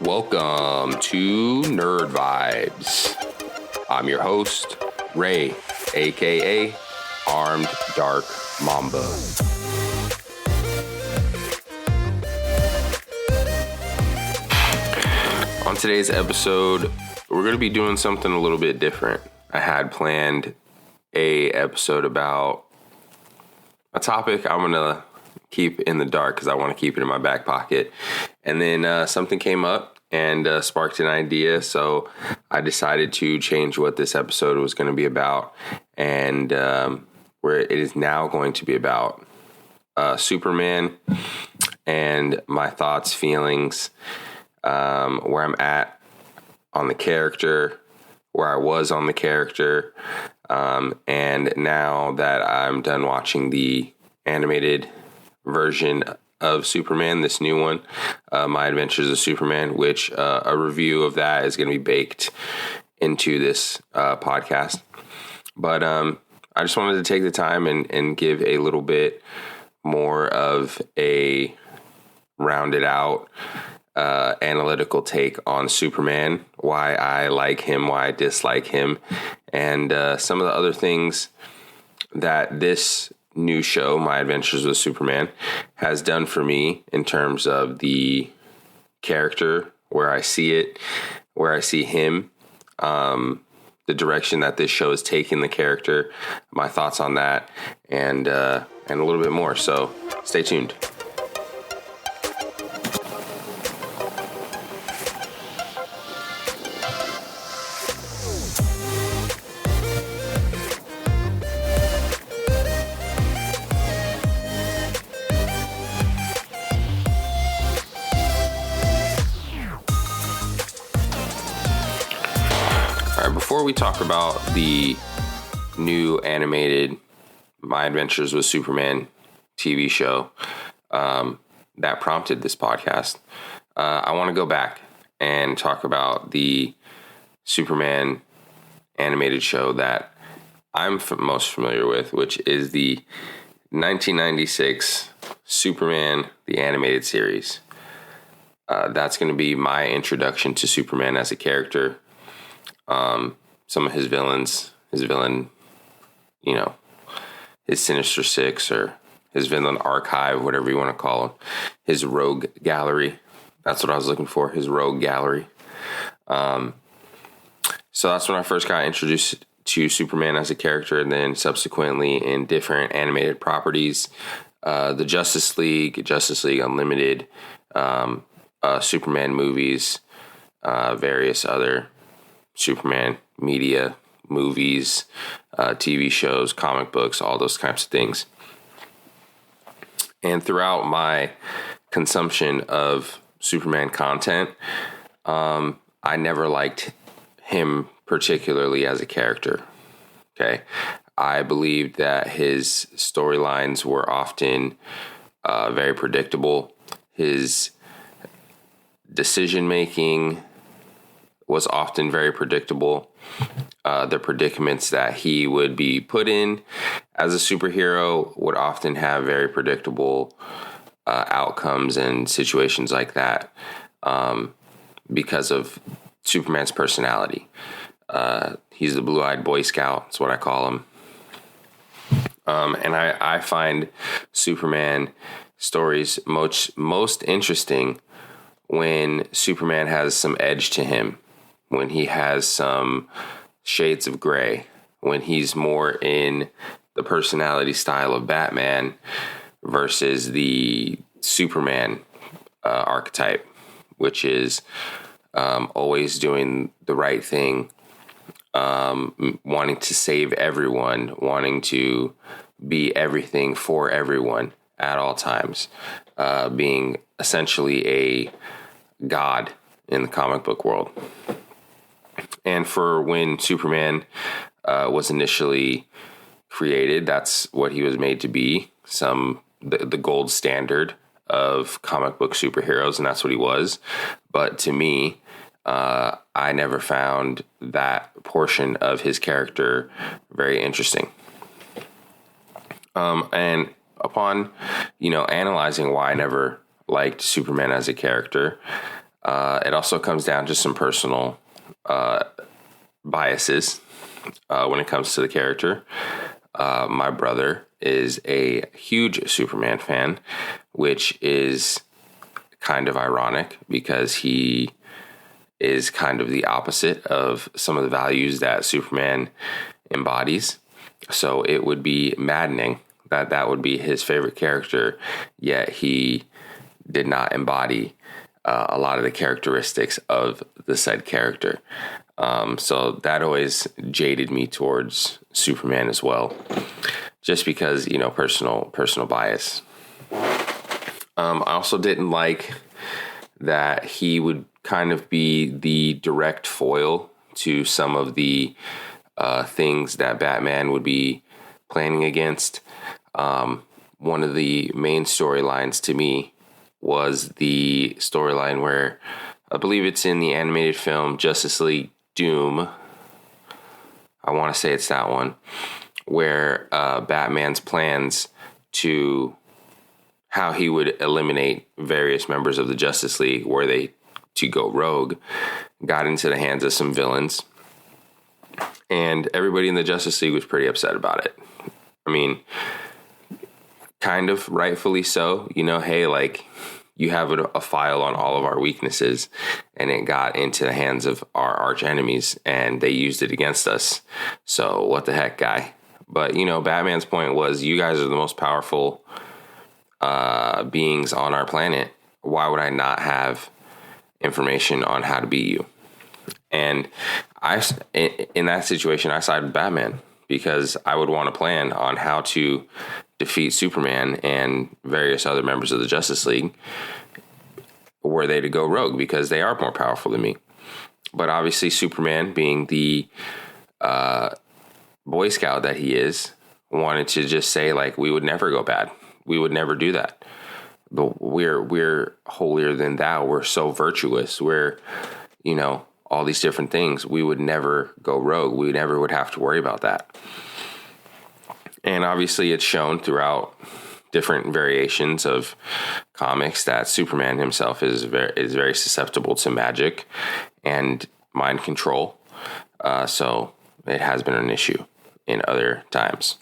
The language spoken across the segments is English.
Welcome to Nerd Vibes. I'm your host, Ray, aka Armed Dark Mamba. On today's episode, we're going to be doing something a little bit different. I had planned a episode about a topic I'm going to keep in the dark because I want to keep it in my back pocket. And then something came up and sparked an idea. So I decided to change what this episode was going to be about. And where it is now going to be about Superman and my thoughts, feelings, where I'm at on the character, where I was on the character. And now that I'm done watching the animated version of Superman, this new one, My Adventures of Superman, which a review of that is going to be baked into this podcast. But I just wanted to take the time and give a little bit more of a rounded out analytical take on Superman, why I like him, why I dislike him, and some of the other things that this new show, My Adventures with Superman, has done for me in terms of the character, where I see it, where I see him, the direction that this show is taking the character, my thoughts on that, and a little bit more. So stay tuned. Before we talk about the new animated My Adventures with Superman TV show that prompted this podcast, I want to go back and talk about the Superman animated show that I'm most familiar with, which is the 1996 Superman, the animated series. That's going to be my introduction to Superman as a character. Some of his villains, his Sinister Six, or his villain archive, whatever you want to call him, his rogue gallery. That's what I was looking for, his rogue gallery. So that's when I first got introduced to Superman as a character, and then subsequently in different animated properties, the Justice League Unlimited, Superman movies, various other Superman media, movies, TV shows, comic books, all those types of things. And throughout my consumption of Superman content, I never liked him particularly as a character. Okay. I believed that his storylines were often very predictable. His decision-making was often very predictable. The predicaments that he would be put in as a superhero would often have very predictable outcomes and situations like that because of Superman's personality. He's the blue-eyed Boy Scout. That's what I call him. And I find Superman stories most interesting when Superman has some edge to him, when he has some shades of gray, when he's more in the personality style of Batman versus the Superman archetype, which is always doing the right thing, wanting to save everyone, wanting to be everything for everyone at all times, being essentially a god in the comic book world. And for when Superman was initially created, that's what he was made to be, the gold standard of comic book superheroes, and that's what he was. But to me, I never found that portion of his character very interesting. And upon, analyzing why I never liked Superman as a character, It also comes down to some personal biases when it comes to the character. My brother is a huge Superman fan, which is kind of ironic because he is kind of the opposite of some of the values that Superman embodies. So it would be maddening that that would be his favorite character, yet he did not embody a lot of the characteristics of the said character. So that always jaded me towards Superman as well, just because, personal bias. I also didn't like that he would kind of be the direct foil to some of the things that Batman would be planning against. One of the main storylines to me was the storyline where I believe it's in the animated film Justice League Doom. I want to say it's that one, where Batman's plans to how he would eliminate various members of the Justice League were they to go rogue got into the hands of some villains. And everybody in the Justice League was pretty upset about it. I mean, kind of rightfully so. Hey, like, you have a file on all of our weaknesses, and it got into the hands of our arch enemies, and they used it against us. So what the heck, guy? But, Batman's point was, you guys are the most powerful beings on our planet. Why would I not have information on how to beat you? And in that situation, I sided with Batman because I would want a plan on how to defeat Superman and various other members of the Justice League were they to go rogue, because they are more powerful than me. But obviously Superman, being the Boy Scout that he is, wanted to just say, like, we would never go bad. We would never do that. But we're holier than thou. We're so virtuous. We're, all these different things. We would never go rogue. We never would have to worry about that. And obviously it's shown throughout different variations of comics that Superman himself is very susceptible to magic and mind control. So it has been an issue in other times.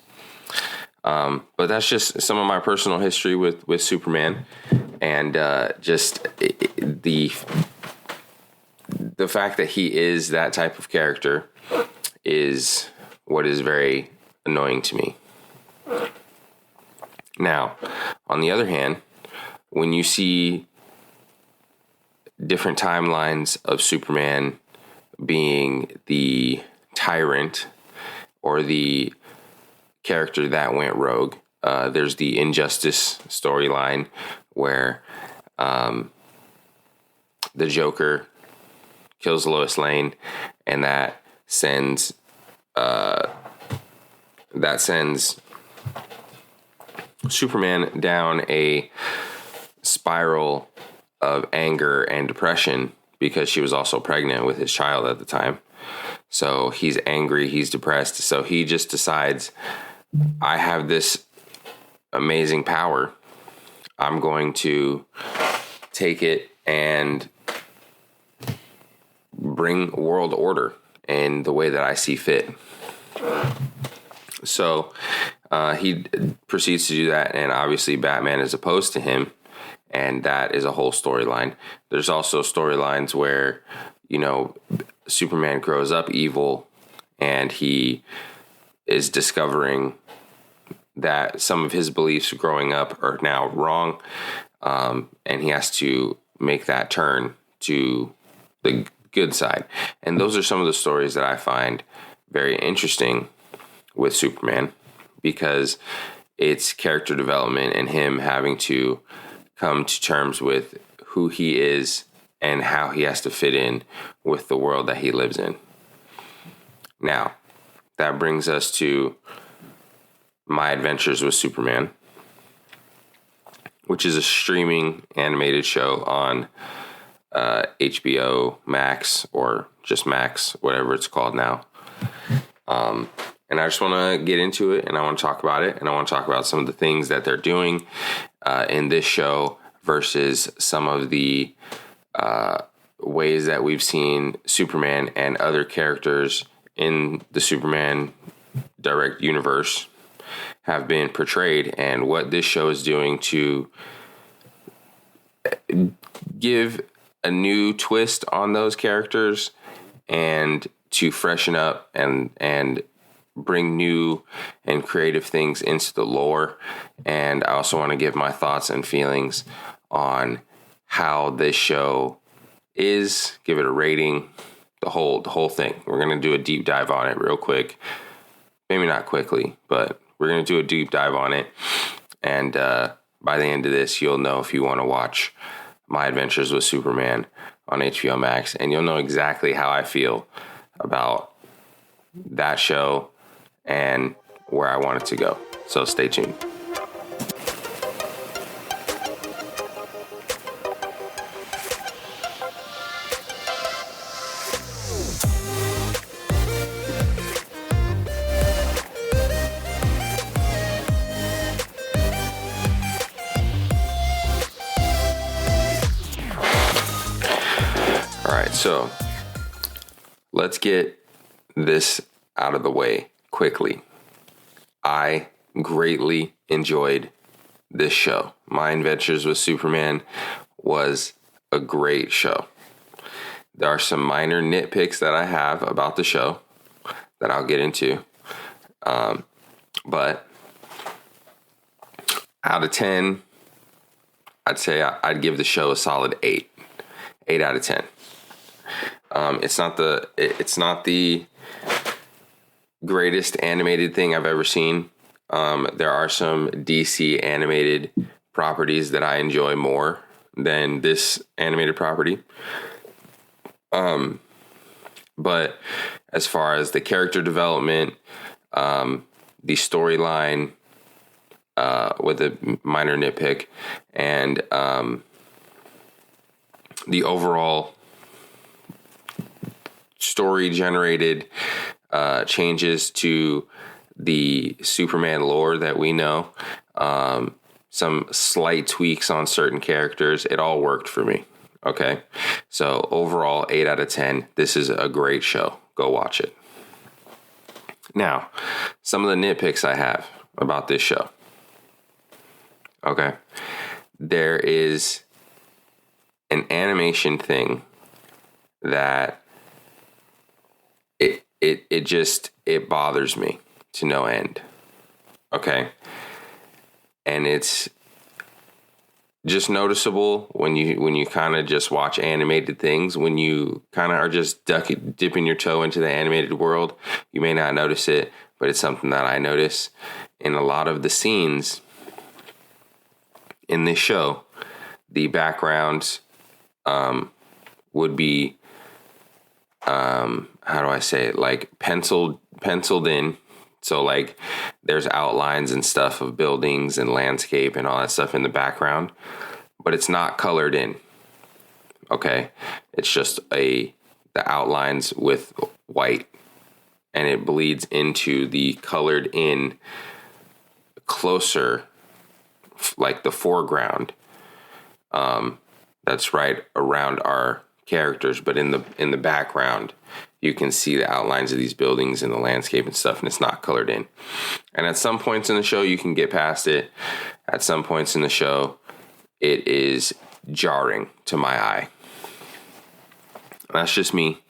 But that's just some of my personal history with Superman, and just the fact that he is that type of character is what is very annoying to me. Now, on the other hand, when you see different timelines of Superman being the tyrant or the character that went rogue, there's the Injustice storyline where the Joker kills Lois Lane, and that sends Superman down a spiral of anger and depression, because she was also pregnant with his child at the time. So he's angry, he's depressed. So he just decides, I have this amazing power. I'm going to take it and bring world order in the way that I see fit. So he proceeds to do that, and obviously Batman is opposed to him, and that is a whole storyline. There's also storylines where, Superman grows up evil, and he is discovering that some of his beliefs growing up are now wrong, and he has to make that turn to the good side. And those are some of the stories that I find very interesting with Superman, because it's character development and him having to come to terms with who he is and how he has to fit in with the world that he lives in. Now, that brings us to My Adventures with Superman, which is a streaming animated show on HBO Max, or just Max, whatever it's called now. And I just want to get into it, and I want to talk about it, and I want to talk about some of the things that they're doing in this show versus some of the ways that we've seen Superman and other characters in the Superman direct universe have been portrayed, and what this show is doing to give a new twist on those characters and to freshen up and bring new and creative things into the lore. And I also want to give my thoughts and feelings on how this show is, give it a rating, the whole thing. We're going to do a deep dive on it real quick. Maybe not quickly, but we're going to do a deep dive on it. And by the end of this, you'll know if you want to watch My Adventures with Superman on HBO Max, and you'll know exactly how I feel about that show and where I want it to go. So stay tuned. All right, so let's get this out of the way quickly. I greatly enjoyed this show. My Adventures with Superman was a great show. There are some minor nitpicks that I have about the show that I'll get into. But out of 10, I'd say I'd give the show a solid 8. 8 out of 10. It's not the greatest animated thing I've ever seen. There are some DC animated properties that I enjoy more than this animated property. But as far as the character development, the storyline, with a minor nitpick, and the overall story generated changes to the Superman lore that we know, some slight tweaks on certain characters, it all worked for me. Okay, so overall 8 out of 10. This is a great show. Go watch it. Now, some of the nitpicks I have about this show. Okay, there is an animation thing that it bothers me to no end. Okay, and it's just noticeable when you kind of just watch animated things. When you kind of are just dipping your toe into the animated world, you may not notice it, but it's something that I notice in a lot of the scenes in this show. The backgrounds would be how do I say it, like penciled in. So like there's outlines and stuff of buildings and landscape and all that stuff in the background, but it's not colored in. Okay, it's just the outlines with white, and it bleeds into the colored in closer, like the foreground. That's right around our characters, but in the background you can see the outlines of these buildings and the landscape and stuff, and it's not colored in. And at some points in the show you can get past it. At some points in the show it is jarring to my eye. That's just me.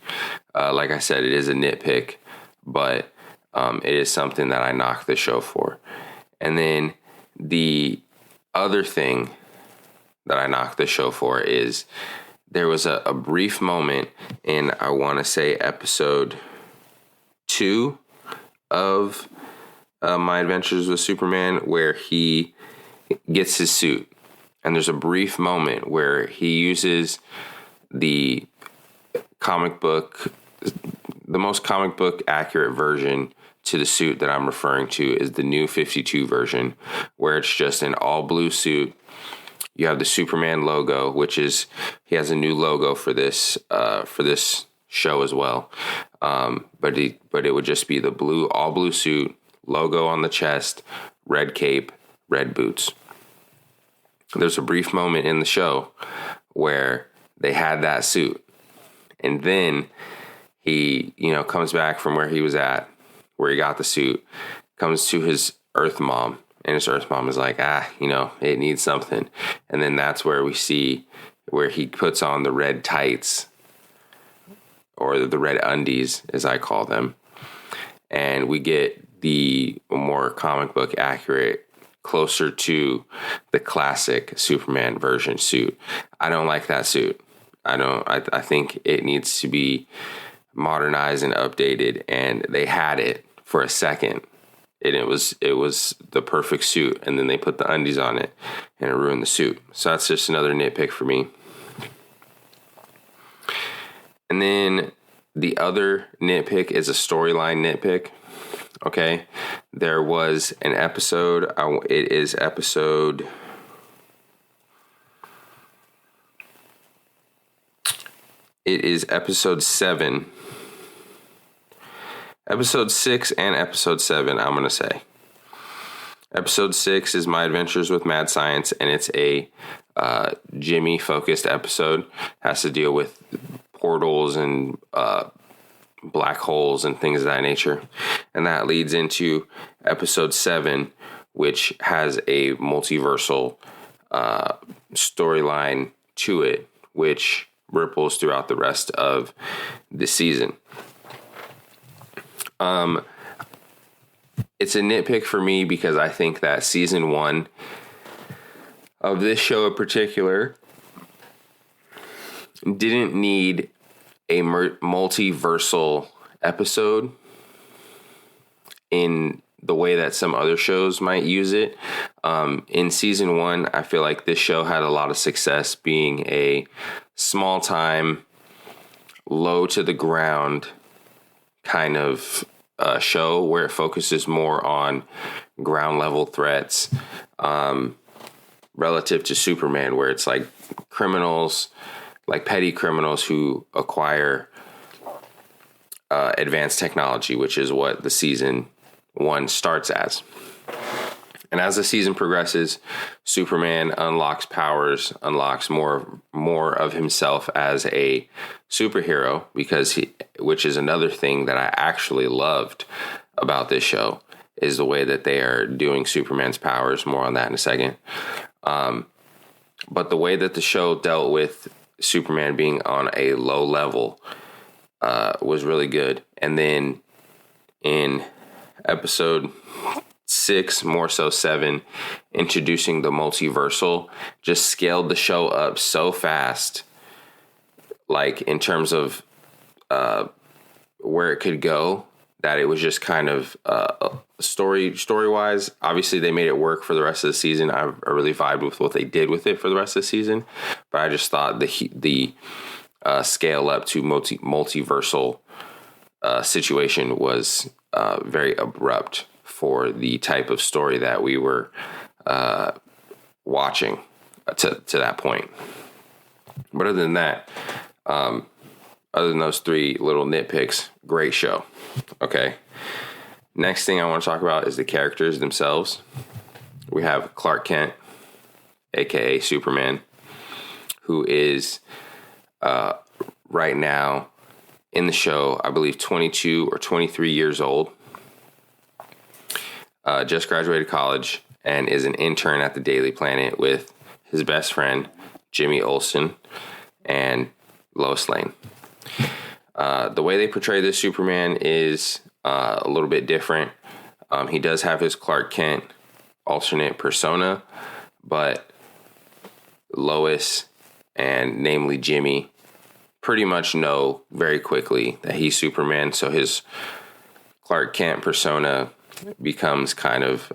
Like I said, it is a nitpick, but it is something that I knock the show for. And then the other thing that I knock the show for is there was a brief moment in, I want to say, episode 2 of My Adventures with Superman, where he gets his suit. And there's a brief moment where he uses the most comic book accurate version to the suit that I'm referring to is the new 52 version, where it's just an all blue suit. You have the Superman logo, which is, he has a new logo for this show as well. But it would just be the all blue suit, logo on the chest, red cape, red boots. There's a brief moment in the show where they had that suit, And then he, comes back from where he was at, where he got the suit, comes to his Earth mom, and his Earth mom is like, it needs something. And then that's where we see where he puts on the red tights, or the red undies, as I call them. And we get the more comic book accurate, closer to the classic Superman version suit. I don't like that suit. I think it needs to be modernized and updated, and they had it for a second, and it was the perfect suit, and then they put the undies on it and it ruined the suit. So that's just another nitpick for me. And then the other nitpick is a storyline nitpick. Okay, there was an episode, it is episode 7. Episode 6 and episode 7, I'm going to say. Episode 6 is My Adventures with Mad Science, and it's a Jimmy-focused episode. It has to deal with portals and black holes and things of that nature. And that leads into episode 7, which has a multiversal storyline to it, which ripples throughout the rest of the season. It's a nitpick for me because I think that season 1 of this show in particular didn't need a multiversal episode in the way that some other shows might use it. In season 1, I feel like this show had a lot of success being a small time, low to the ground kind of show where it focuses more on ground level threats relative to Superman, where it's like criminals, like petty criminals who acquire advanced technology, which is what the season 1 starts as. And as the season progresses, Superman unlocks powers, unlocks more of himself as a superhero, which is another thing that I actually loved about this show, is the way that they are doing Superman's powers. More on that in a second. But the way that the show dealt with Superman being on a low level was really good. And then in episode 6, more so 7, introducing the multiversal, just scaled the show up so fast, like in terms of where it could go, that it was just kind of story wise. Obviously, they made it work for the rest of the season. I really vibed with what they did with it for the rest of the season, but I just thought the scale up to multiversal situation was very abrupt for the type of story that we were watching to that point. But other than that, other than those 3 little nitpicks, great show. Okay. Next thing I want to talk about is the characters themselves. We have Clark Kent, aka Superman, who is right now in the show, I believe 22 or 23 years old. Just graduated college and is an intern at the Daily Planet with his best friend, Jimmy Olsen, and Lois Lane. The way they portray this Superman is a little bit different. He does have his Clark Kent alternate persona, but Lois and namely Jimmy pretty much know very quickly that he's Superman. So his Clark Kent persona becomes kind of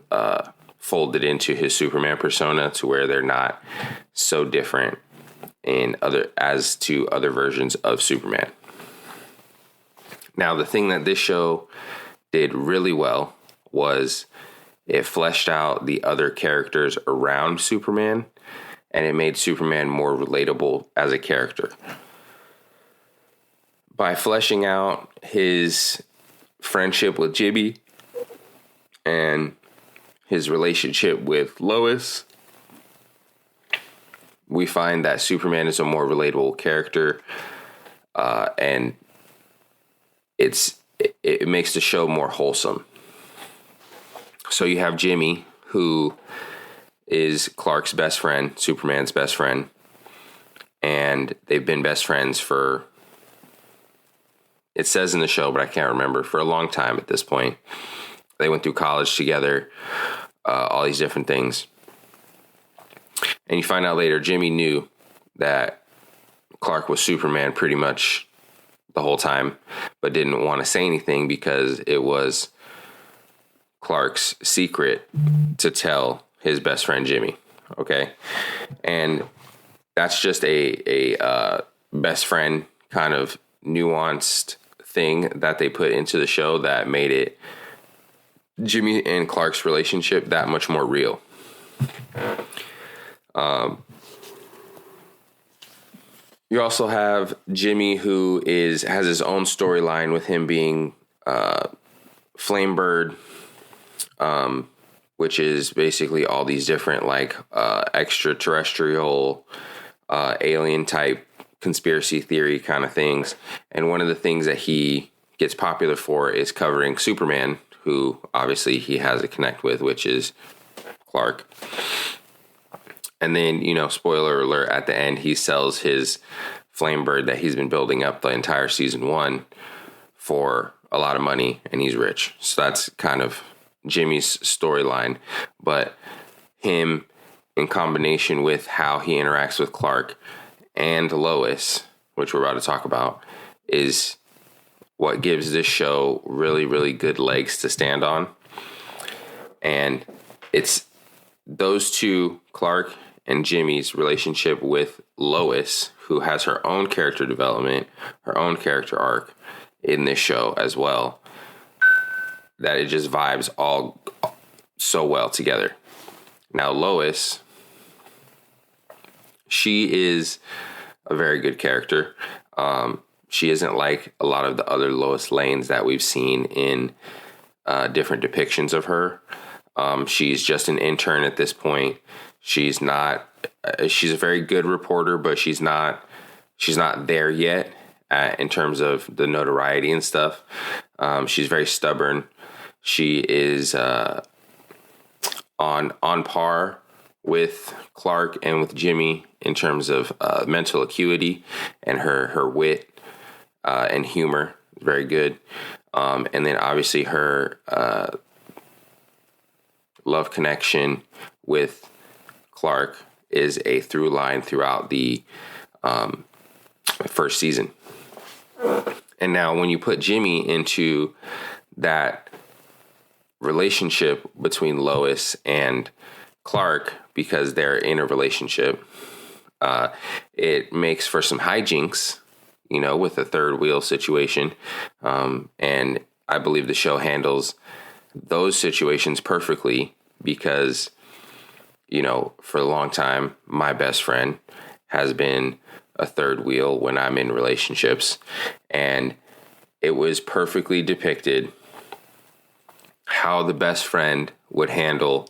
folded into his Superman persona, to where they're not so different as to other versions of Superman. Now, the thing that this show did really well was it fleshed out the other characters around Superman, and it made Superman more relatable as a character. By fleshing out his friendship with Jimmy and his relationship with Lois, we find that Superman is a more relatable character. And it makes the show more wholesome. So you have Jimmy, who is Clark's best friend, Superman's best friend, and they've been best friends for, it says in the show, but I can't remember, for a long time at this point. They went through college together, all these different things. And you find out later, Jimmy knew that Clark was Superman pretty much the whole time, but didn't want to say anything because it was Clark's secret to tell his best friend Jimmy. Okay. And that's just a best friend kind of nuanced thing that they put into the show that made it Jimmy and Clark's relationship that much more real. You also have Jimmy, who has his own storyline with him being Flamebird, which is basically all these different extraterrestrial, alien type conspiracy theory kind of things. And one of the things that he gets popular for is covering Superman, who obviously he has a connect with, which is Clark. And then, spoiler alert, at the end, he sells his Flamebird that he's been building up the entire season 1 for a lot of money, and he's rich. So that's kind of Jimmy's storyline. But him, in combination with how he interacts with Clark and Lois, which we're about to talk about, is what gives this show really, really good legs to stand on. And it's those two, Clark and Jimmy's relationship with Lois, who has her own character development, her own character arc in this show as well, that it just vibes all so well together. Now, Lois, she is a very good character. She isn't like a lot of the other Lois Lanes that we've seen in different depictions of her. She's just an intern at this point. She's not. She's a very good reporter, but she's not there yet in terms of the notoriety and stuff. She's very stubborn. She is on par with Clark and with Jimmy in terms of mental acuity, and her wit and humor is very good. And then obviously her love connection with Clark is a through line throughout the first season. And now when you put Jimmy into that relationship between Lois and Clark, because they're in a relationship, it makes for some hijinks, with a third wheel situation. And I believe the show handles those situations perfectly because, for a long time, my best friend has been a third wheel when I'm in relationships. And it was perfectly depicted how the best friend would handle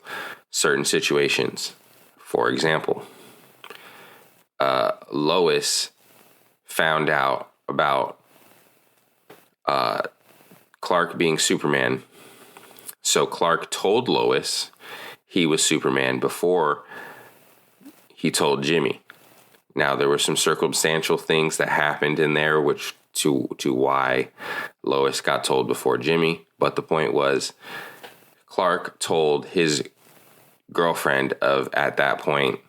certain situations. For example, Lois found out about Clark being Superman. So Clark told Lois he was Superman before he told Jimmy. Now, there were some circumstantial things that happened in there, which to why Lois got told before Jimmy. But the point was, Clark told his girlfriend of, at that point,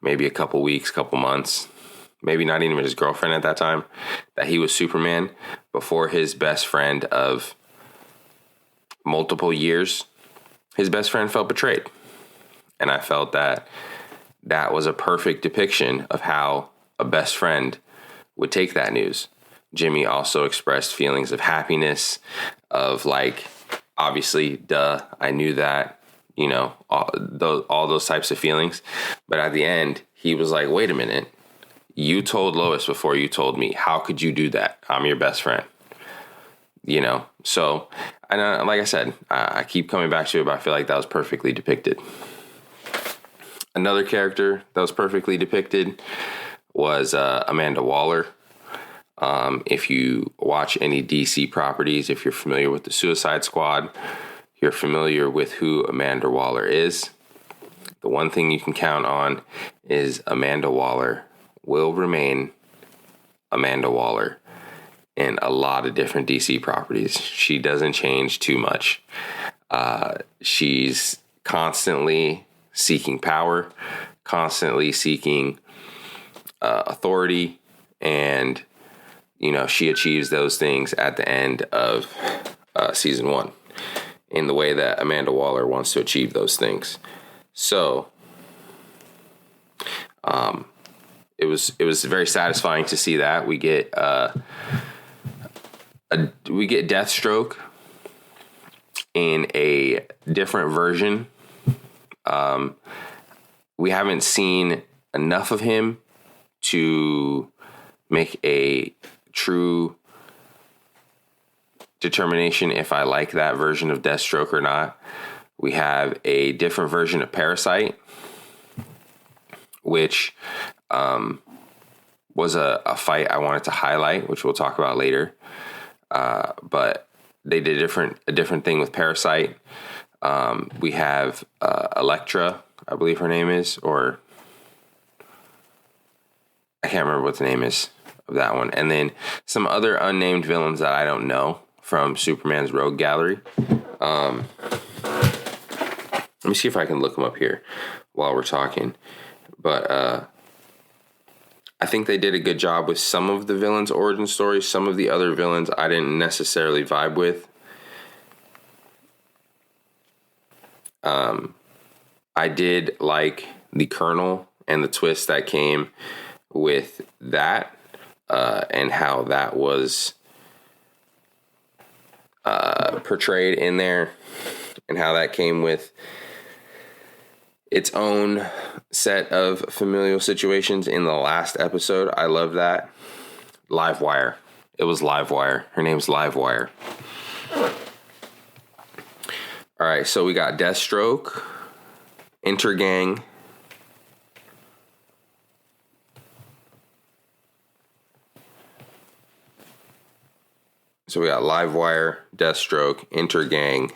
maybe a couple weeks, couple months, maybe not even his girlfriend at that time, that he was Superman before his best friend of multiple years. His best friend felt betrayed. And I felt that was a perfect depiction of how a best friend would take that news. Jimmy also expressed feelings of happiness, of obviously, duh, I knew that, all those types of feelings. But at the end, he was like, wait a minute, you told Lois before you told me. How could you do that? I'm your best friend. So, and like I said, I keep coming back to it, but I feel like that was perfectly depicted. Another character that was perfectly depicted was Amanda Waller. If you watch any DC properties, if you're familiar with the Suicide Squad, you're familiar with who Amanda Waller is. The one thing you can count on is Amanda Waller will remain Amanda Waller in a lot of different DC properties. She doesn't change too much. She's constantly seeking power, constantly seeking authority, and she achieves those things at the end of season 1 in the way that Amanda Waller wants to achieve those things. So it was very satisfying to see that we get Deathstroke in a different version. We haven't seen enough of him to make a true determination if I like that version of Deathstroke or not. We have a different version of Parasite, which was a fight I wanted to highlight, which we'll talk about later. But they did a different thing with Parasite. We have Elektra, I believe her name is, or I can't remember what the name is of that one. And then some other unnamed villains that I don't know from Superman's Rogue Gallery. Let me see if I can look them up here while we're talking. But I think they did a good job with some of the villains' origin stories. Some of the other villains I didn't necessarily vibe with. I did like the Colonel and the twist that came with that, and how that was portrayed in there, and how that came with its own set of familial situations in the last episode. I love that. Livewire. It was Livewire. Her name's Livewire. All right, so we got Deathstroke, Intergang, so we got Livewire, Deathstroke, Intergang,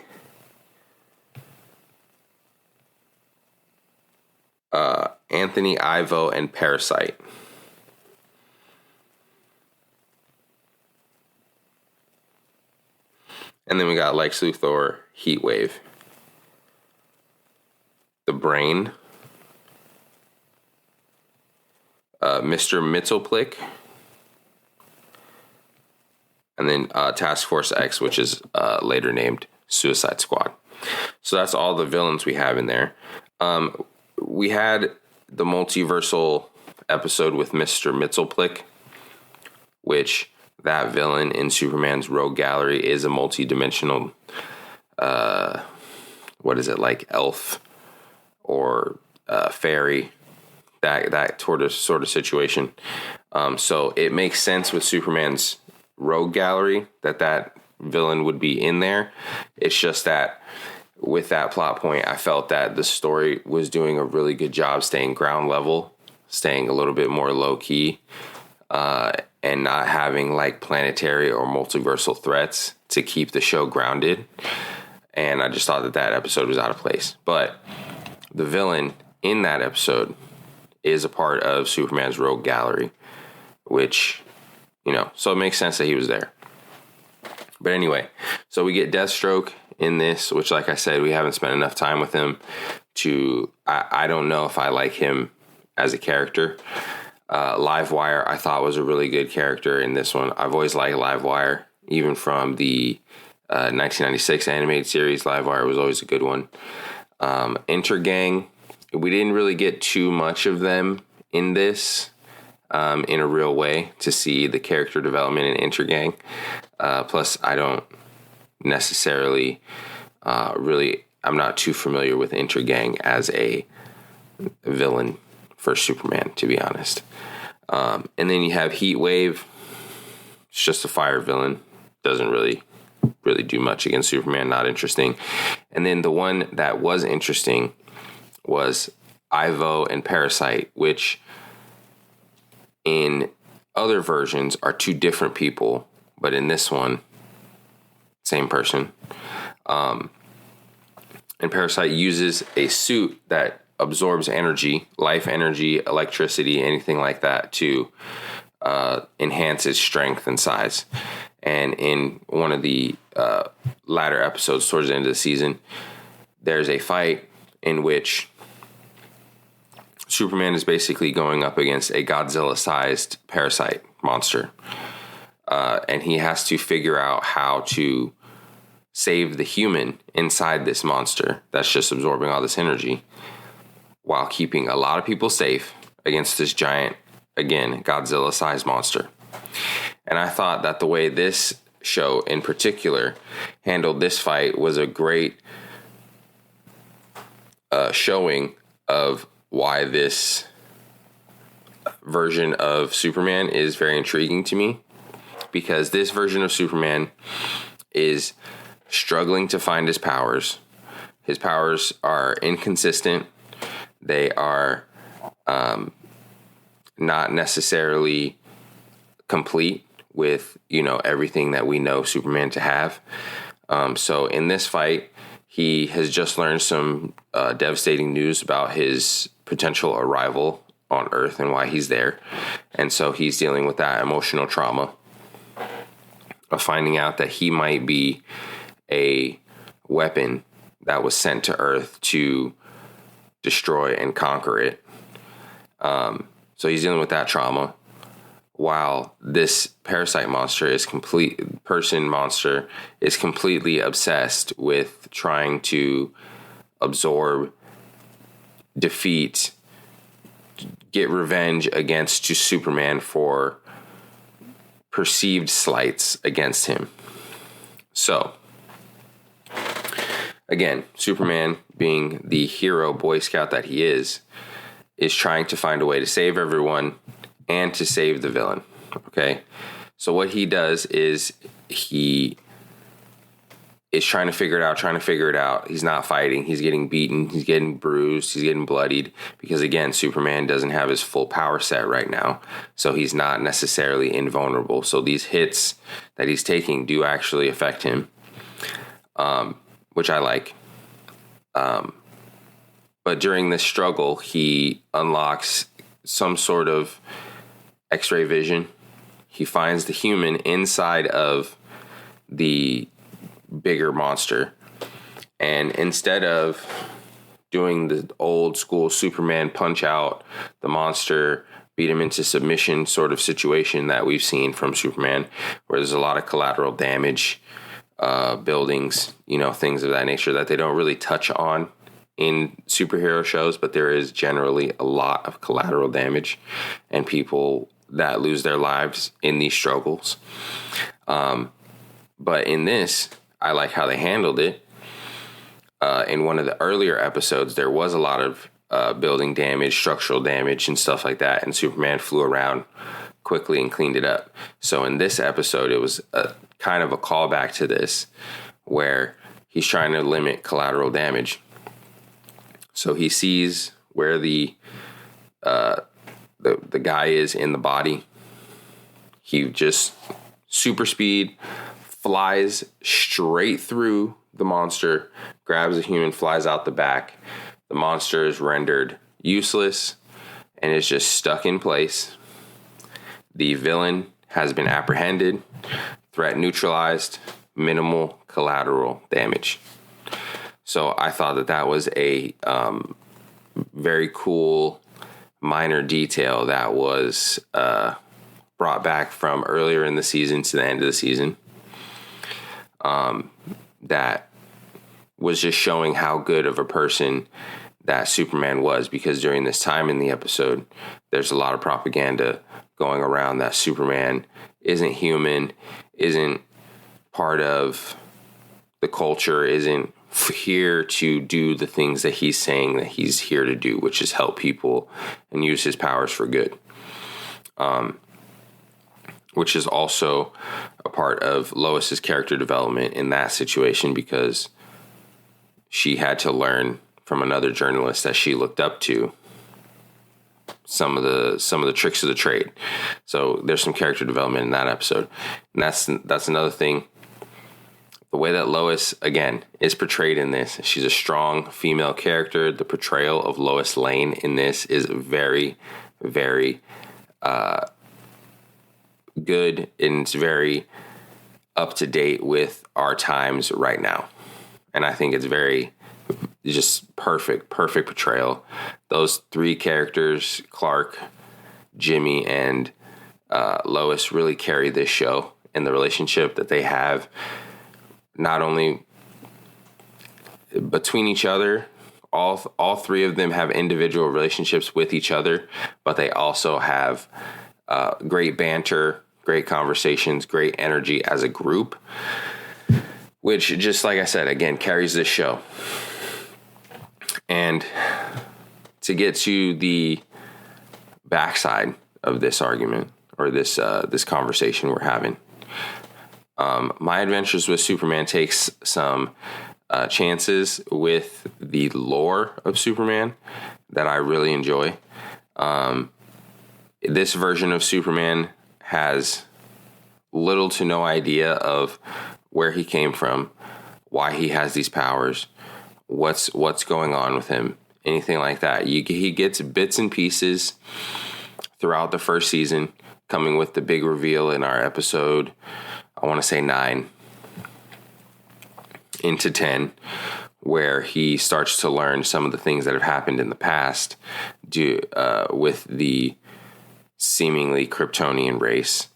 Anthony Ivo, and Parasite. And then we got Lex Luthor, Heatwave, the Brain, Mr. Mxyzptlk, and then Task Force X, which is later named Suicide Squad. So that's all the villains we have in there. We had the multiversal episode with Mr. Mxyzptlk, which that villain in Superman's Rogue Gallery is a multi-dimensional, what is it, like elf or fairy, that sort of situation. So it makes sense with Superman's Rogue Gallery that villain would be in there. It's just that with that plot point, I felt that the story was doing a really good job staying ground level, staying a little bit more low key, and not having like planetary or multiversal threats to keep the show grounded. And I just thought that episode was out of place. But the villain in that episode is a part of Superman's Rogue Gallery, which, so it makes sense that he was there. But anyway, so we get Deathstroke in this, which, like I said, we haven't spent enough time with him I don't know if I like him as a character. Livewire, I thought, was a really good character in this one. I've always liked Livewire, even from the 1996 animated series. Livewire was always a good one. Intergang, we didn't really get too much of them in this, in a real way, to see the character development in Intergang. Plus, I don't necessarily I'm not too familiar with Intergang as a villain for Superman, to be honest. And then you have Heatwave. It's just a fire villain. Doesn't really do much against Superman. Not interesting. And then the one that was interesting was Ivo and Parasite, which in other versions are two different people, but in this one, same person. And Parasite uses a suit that absorbs energy, life energy, electricity, anything like that to enhance its strength and size. And in one of the latter episodes towards the end of the season, there's a fight in which Superman is basically going up against a Godzilla-sized parasite monster. And he has to figure out how to save the human inside this monster that's just absorbing all this energy while keeping a lot of people safe against this giant, again, Godzilla-sized monster. And I thought that the way this show in particular handled this fight was a great showing of why this version of Superman is very intriguing to me, because this version of Superman is struggling to find his powers. His powers are inconsistent. They are not necessarily complete with, everything that we know Superman to have. So in this fight, he has just learned some devastating news about his potential arrival on Earth and why he's there. And so he's dealing with that emotional trauma of finding out that he might be a weapon that was sent to Earth to destroy and conquer it. So he's dealing with that trauma, while this parasite monster is completely obsessed with trying to absorb, defeat, get revenge against Superman for perceived slights against him. So, again, Superman, being the hero Boy Scout that he is trying to find a way to save everyone and to save the villain. Okay? So what he does is he is trying to figure it out. He's not fighting. He's getting beaten. He's getting bruised. He's getting bloodied because, again, Superman doesn't have his full power set right now. So he's not necessarily invulnerable. So these hits that he's taking do actually affect him, which I like. But during this struggle, he unlocks some sort of X-ray vision. He finds the human inside of the bigger monster. And instead of doing the old school Superman punch out the monster, beat him into submission sort of situation that we've seen from Superman, where there's a lot of collateral damage, buildings, things of that nature that they don't really touch on in superhero shows, but there is generally a lot of collateral damage and people that lose their lives in these struggles. But in this, I like how they handled it. In one of the earlier episodes, there was a lot of building damage, structural damage, and stuff like that, and Superman flew around quickly and cleaned it up. So in this episode, it was kind of a callback to this, where he's trying to limit collateral damage. So he sees where the guy is in the body. He just super speed flies straight through the monster, grabs a human, flies out the back. The monster is rendered useless and is just stuck in place. The villain has been apprehended, threat neutralized, minimal collateral damage. So I thought that was a very cool minor detail that was brought back from earlier in the season to the end of the season. That was just showing how good of a person that Superman was, because during this time in the episode, there's a lot of propaganda going around that Superman isn't human, isn't part of the culture, isn't here to do the things that he's saying that he's here to do, which is help people and use his powers for good. Which is also a part of Lois's character development in that situation, because she had to learn from another journalist that she looked up to some of the tricks of the trade. So there's some character development in that episode. And that's another thing. The way that Lois, again, is portrayed in this, she's a strong female character. The portrayal of Lois Lane in this is very, very good, and it's very up to date with our times right now. And I think it's very just perfect portrayal. Those three characters, Clark, Jimmy, and Lois, really carry this show, and the relationship that they have, not only between each other, all three of them have individual relationships with each other, but they also have great banter, great conversations, great energy as a group, which, just like I said, again, carries this show. And to get to the backside of this argument, or this conversation we're having, My Adventures with Superman takes some chances with the lore of Superman that I really enjoy. This version of Superman has little to no idea of where he came from, why he has these powers, what's going on with him, anything like that. He gets bits and pieces throughout the first season, coming with the big reveal in our episode, I want to say 9 into 10, where he starts to learn some of the things that have happened in the past with the seemingly Kryptonian race.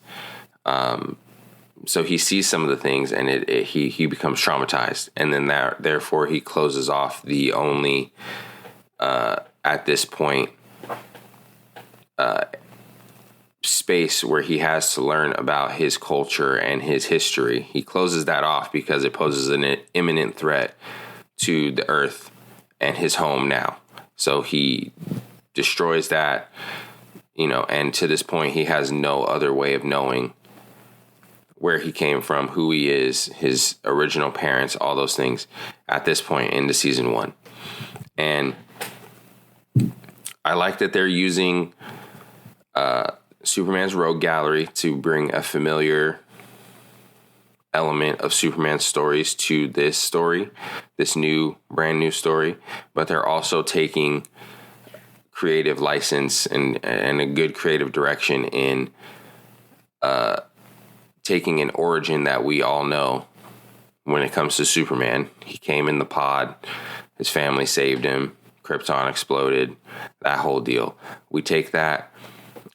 So he sees some of the things, and he becomes traumatized, and then therefore he closes off the only at this point space where he has to learn about his culture and his history. He closes that off because it poses an imminent threat to the Earth and his home now. So he destroys that, and to this point he has no other way of knowing where he came from, who he is, his original parents, all those things at this point into season 1. And I like that they're using Superman's Rogue Gallery to bring a familiar element of Superman's stories to this story, this brand new story. But they're also taking creative license and a good creative direction in taking an origin that we all know when it comes to Superman. He came in the pod, his family saved him, Krypton exploded, that whole deal. We take that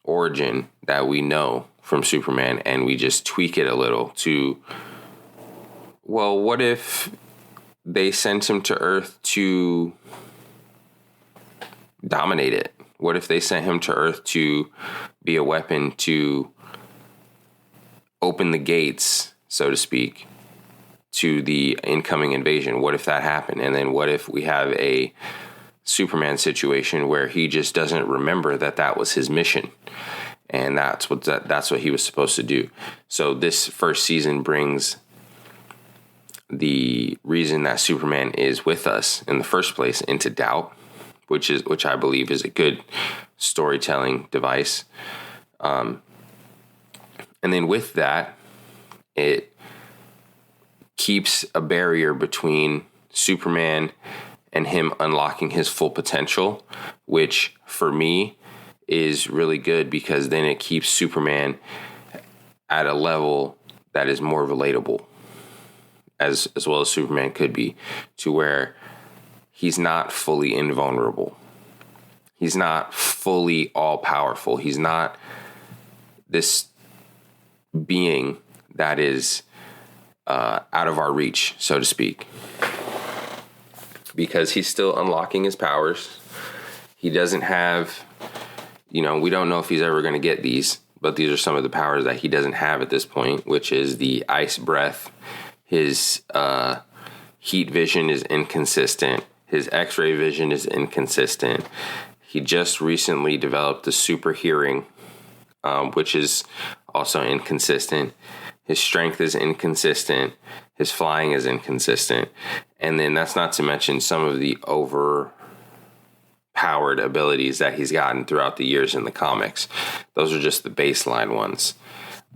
origin that we know from Superman and we just tweak it a little to, well, what if they sent him to Earth to dominate it? What if they sent him to Earth to be a weapon to open the gates, so to speak, to the incoming invasion? What if that happened? And then what if we have a Superman situation where he just doesn't remember that was his mission, and that's what he was supposed to do? So this first season brings the reason that Superman is with us in the first place into doubt, which I believe is a good storytelling device. And then with that, it keeps a barrier between Superman and him unlocking his full potential, which for me is really good, because then it keeps Superman at a level that is more relatable, as well as Superman could be, to where he's not fully invulnerable. He's not fully all-powerful. He's not this being that is out of our reach, so to speak, because he's still unlocking his powers. He doesn't have, we don't know if he's ever going to get these, but these are some of the powers that he doesn't have at this point, which is the ice breath. His heat vision is inconsistent. His X-ray vision is inconsistent. He just recently developed the super hearing, which is also inconsistent. His strength is inconsistent. His flying is inconsistent. And then that's not to mention some of the over powered abilities that he's gotten throughout the years in the comics. Those are just the baseline ones.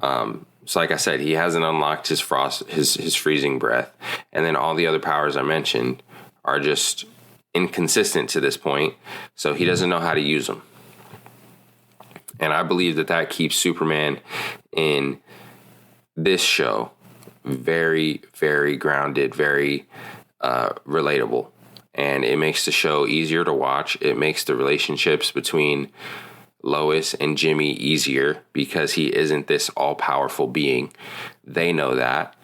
So like I said, he hasn't unlocked his his freezing breath. And then all the other powers I mentioned are just inconsistent to this point. So he doesn't know how to use them. And I believe that keeps Superman in this show very, very grounded, very relatable. And it makes the show easier to watch. It makes the relationships between Lois and Jimmy easier because he isn't this all-powerful being. They know that.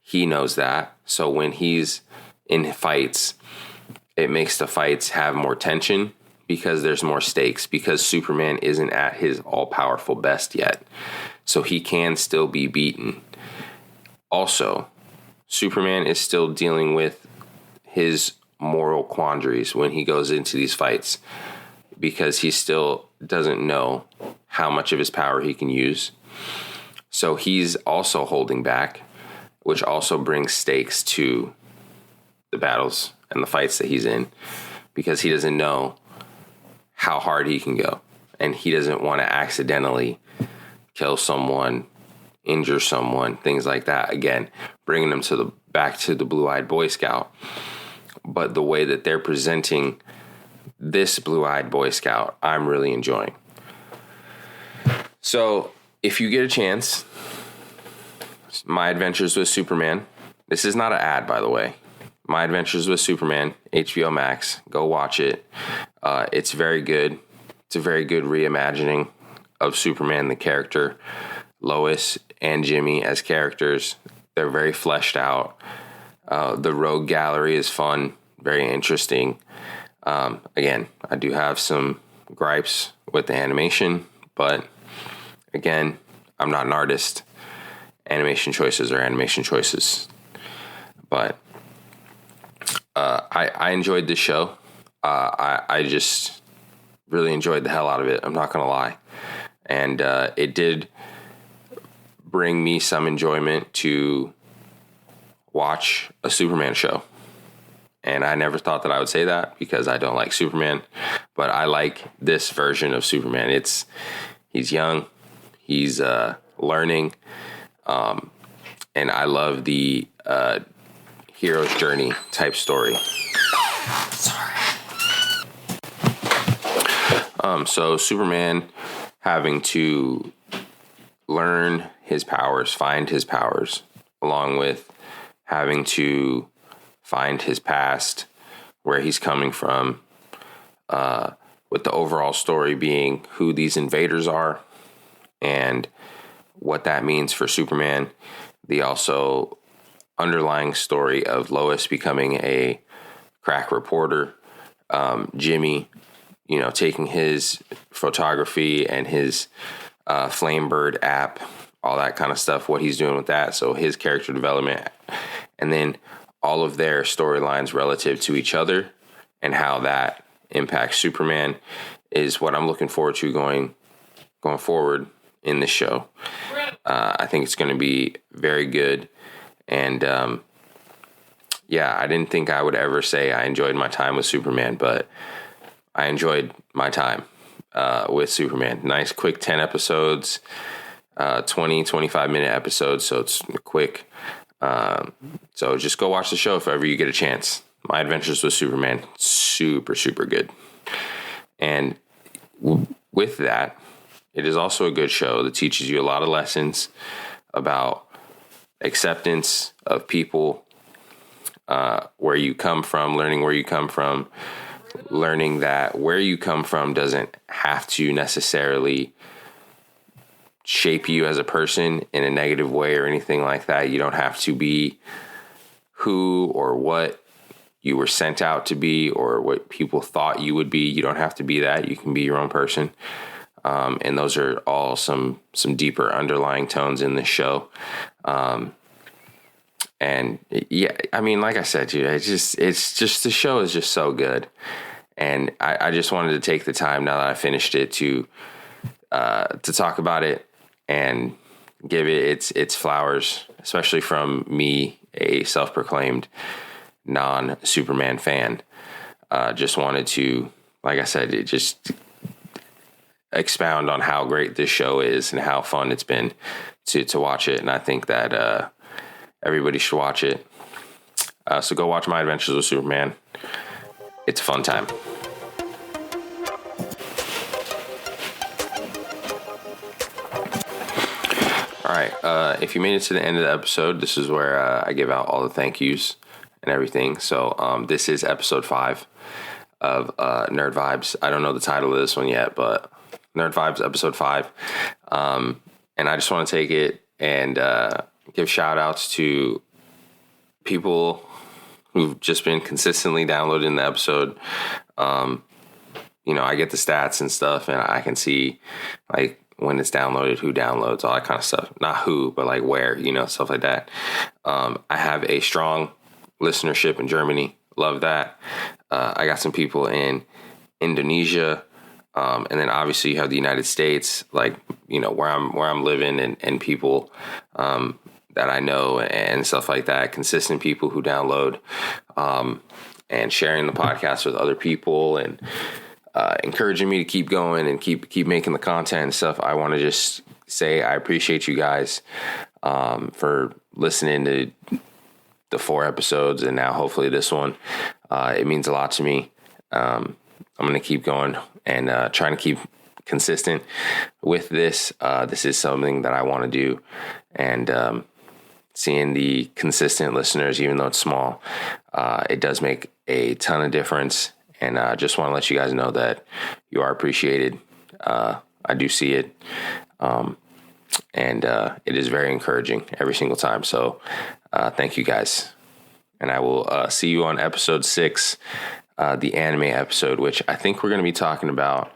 He knows that. So when he's in fights, it makes the fights have more tension because there's more stakes, because Superman isn't at his all-powerful best yet. So he can still be beaten. Also, Superman is still dealing with his moral quandaries when he goes into these fights because he still doesn't know how much of his power he can use. So he's also holding back, which also brings stakes to the battles and the fights that he's in because he doesn't know how hard he can go. And he doesn't want to accidentally kill someone, injure someone, things like that. Again, bringing them back to the Blue-Eyed Boy Scout. But the way that they're presenting this Blue-Eyed Boy Scout, I'm really enjoying. So if you get a chance, My Adventures with Superman. This is not an ad, by the way. My Adventures with Superman, HBO Max. Go watch it. It's very good. It's a very good reimagining of Superman, the character. Lois and Jimmy as characters. They're very fleshed out. The Rogue Gallery is fun, very interesting. Again, I do have some gripes with the animation, but again, I'm not an artist. Animation choices are animation choices. But I enjoyed this show. I just really enjoyed the hell out of it. I'm not going to lie. And it did bring me some enjoyment to watch a Superman show. And I never thought that I would say that because I don't like Superman, but I like this version of Superman. He's young, he's learning, and I love the hero's journey type story. Sorry. So Superman having to learn his powers, find his powers, along with having to find his past, where he's coming from, with the overall story being who these invaders are and what that means for Superman. The also underlying story of Lois becoming a crack reporter, Jimmy, taking his photography and his Flamebird app, all that kind of stuff, what he's doing with that. So his character development, and then all of their storylines relative to each other and how that impacts Superman is what I'm looking forward to going forward in this show. I think it's going to be very good. And I didn't think I would ever say I enjoyed my time with Superman, but I enjoyed my time with Superman. Nice, quick 10 episodes, 25 minute episodes. So it's quick. So just go watch the show if ever you get a chance. My Adventures with Superman, super, super good. And with that, it is also a good show that teaches you a lot of lessons about acceptance of people, where you come from, learning where you come from, learning that where you come from doesn't have to necessarily shape you as a person in a negative way or anything like that. You don't have to be who or what you were sent out to be or what people thought you would be. You don't have to be that. You can be your own person. And those are all some deeper underlying tones in this show. And yeah, I mean, like I said, dude, it's just the show is just so good. And I just wanted to take the time now that I finished it to talk about it and give it its flowers, especially from me, a self-proclaimed non-Superman fan. Just wanted to like I said, it just expound on how great this show is and how fun it's been to watch it. And I think that everybody should watch it. So go watch My Adventures with Superman. It's a fun time. All right. If you made it to the end of the episode, this is where I give out all the thank yous and everything. So this is episode 5 of Nerd Vibes. I don't know the title of this one yet, but Nerd Vibes episode 5. And I just want to take it and give shout outs to people who've just been consistently downloading the episode. I get the stats and stuff, and I can see like when it's downloaded, who downloads, all that kind of stuff. Not who, but like where, stuff like that. I have a strong listenership in Germany. Love that. I got some people in Indonesia. And then obviously you have the United States, like, where I'm living and people that I know and stuff like that. Consistent people who download and sharing the podcast with other people and encouraging me to keep going and keep making the content and stuff. I want to just say I appreciate you guys for listening to the 4 episodes and now hopefully this one. It means a lot to me. I'm going to keep going and trying to keep consistent with this. This is something that I want to do. And seeing the consistent listeners, even though it's small, it does make a ton of difference. And I just want to let you guys know that you are appreciated. I do see it. And it is very encouraging every single time. So thank you guys. And I will see you on episode 6, the anime episode, which I think we're going to be talking about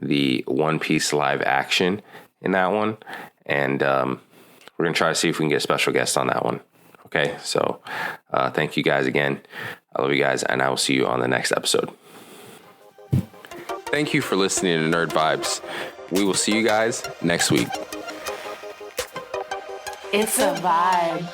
the One Piece live action in that one. And we're going to try to see if we can get a special guest on that one. Okay, so thank you guys again. I love you guys, and I will see you on the next episode. Thank you for listening to Nerd Vibes. We will see you guys next week. It's a vibe.